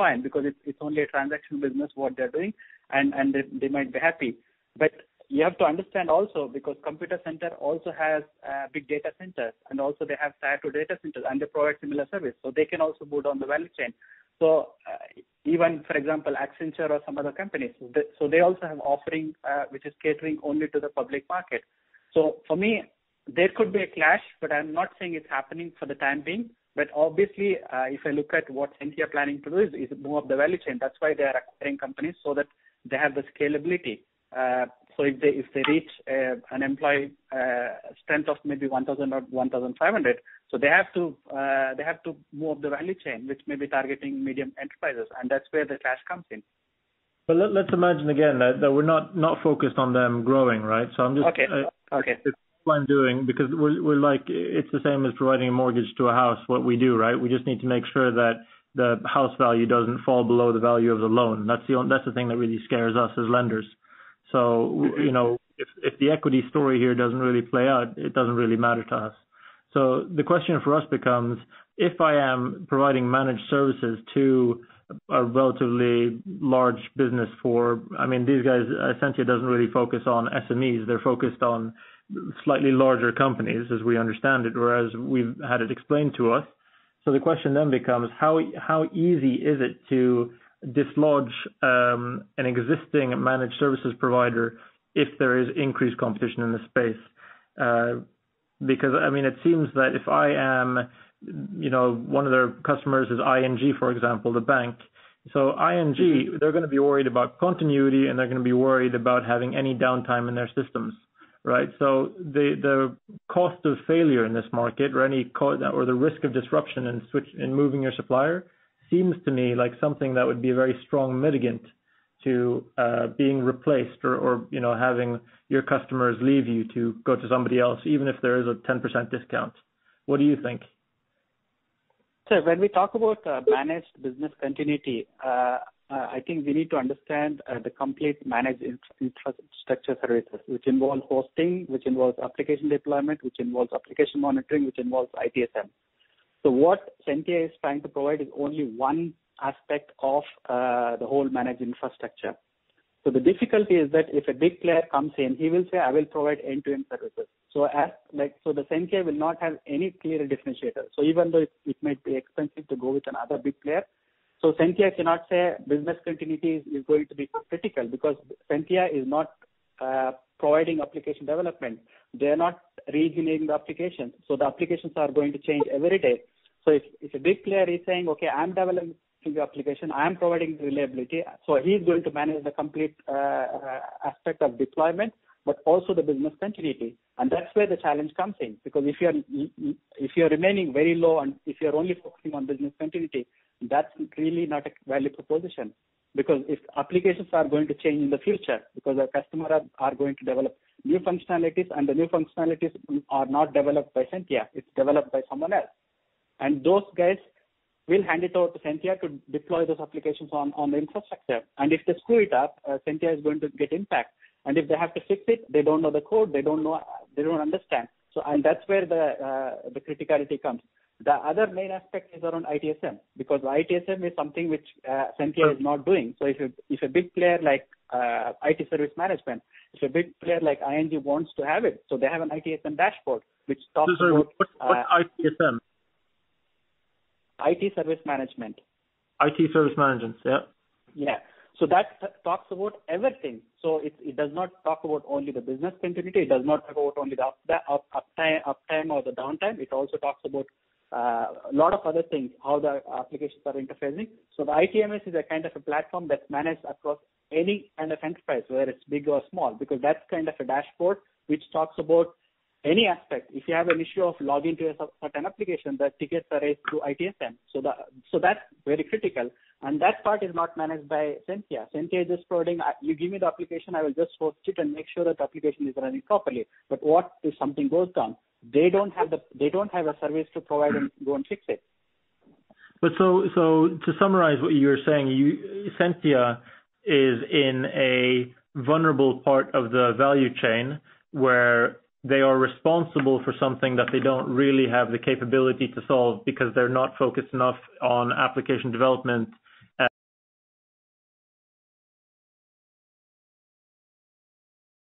fine because it's only a transaction business what they're doing, and they might be happy. But you have to understand also, because computer center also has big data centers, and also they have tier 2 data centers, and they provide similar service, so they can also move down the value chain. So even, for example, Accenture or some other companies, so they also have offering which is catering only to the public market. So for me, there could be a clash, but I'm not saying it's happening for the time being. But obviously, if I look at what Sentia planning to do is move up the value chain. That's why they are acquiring companies, so that they have the scalability. So if they reach an employee strength of maybe 1,000 or 1,500, so they have to move up the value chain, which may be targeting medium enterprises, and that's where the clash comes in. But let's imagine again that we're not focused on them growing, right? So I'm just okay. It's what I'm doing, because we're like, it's the same as providing a mortgage to a house. What we do, right? We just need to make sure that the house value doesn't fall below the value of the loan. That's the thing that really scares us as lenders. So, if the equity story here doesn't really play out, it doesn't really matter to us. So the question for us becomes, if I am providing managed services to a relatively large business these guys, Sentia doesn't really focus on SMEs. They're focused on slightly larger companies, as we understand it, whereas we've had it explained to us. So the question then becomes, how easy is it to dislodge an existing managed services provider if there is increased competition in the space? Because it seems that if I am, one of their customers is ING, for example, the bank. So ING, they're going to be worried about continuity, and they're going to be worried about having any downtime in their systems, right? So the cost of failure in this market, or the risk of disruption in moving your supplier, seems to me like something that would be a very strong mitigant to being replaced or having your customers leave you to go to somebody else, even if there is a 10% discount. What do you think? So when we talk about managed business continuity, I think we need to understand the complete managed infrastructure services, which involve hosting, which involves application deployment, which involves application monitoring, which involves ITSM. So what Sentia is trying to provide is only one aspect of the whole managed infrastructure. So the difficulty is that if a big player comes in, he will say, I will provide end-to-end services. So the Sentia will not have any clear differentiator. So even though it might be expensive to go with another big player, so Sentia cannot say business continuity is going to be critical, because Sentia is not providing application development. They are not re-engineering the applications. So the applications are going to change every day. So if a big player is saying, okay, I'm developing the application, I'm providing the reliability, so he's going to manage the complete aspect of deployment, but also the business continuity. And that's where the challenge comes in, because if you're remaining very low and if you're only focusing on business continuity, that's really not a value proposition. Because if applications are going to change in the future, because the customer are going to develop new functionalities, and the new functionalities are not developed by Sentia, it's developed by someone else. And those guys will hand it over to Sentia to deploy those applications on the infrastructure. And if they screw it up, Sentia is going to get impact. And if they have to fix it, they don't know the code, they don't understand. So, and that's where the criticality comes. The other main aspect is around ITSM, because ITSM is something which Sentia is not doing. So if a big player like IT service management, if a big player like ING wants to have it, so they have an ITSM dashboard which talks about what's ITSM? IT service management. IT service management, yeah. Yeah. So that talks about everything. So it does not talk about only the business continuity. It does not talk about only the uptime or the downtime. It also talks about a lot of other things, how the applications are interfacing. So the ITMS is a kind of a platform that's managed across any kind of enterprise, whether it's big or small, because that's kind of a dashboard which talks about any aspect. If you have an issue of logging to a certain application, the tickets are raised through ITSM. So that's very critical. And that part is not managed by Sentia. Sentia is just providing, you give me the application, I will just host it and make sure that the application is running properly. But what if something goes down? They don't have a service to provide and go and fix it. But so to summarize what you're saying, Sentia is in a vulnerable part of the value chain where they are responsible for something that they don't really have the capability to solve, because they're not focused enough on application development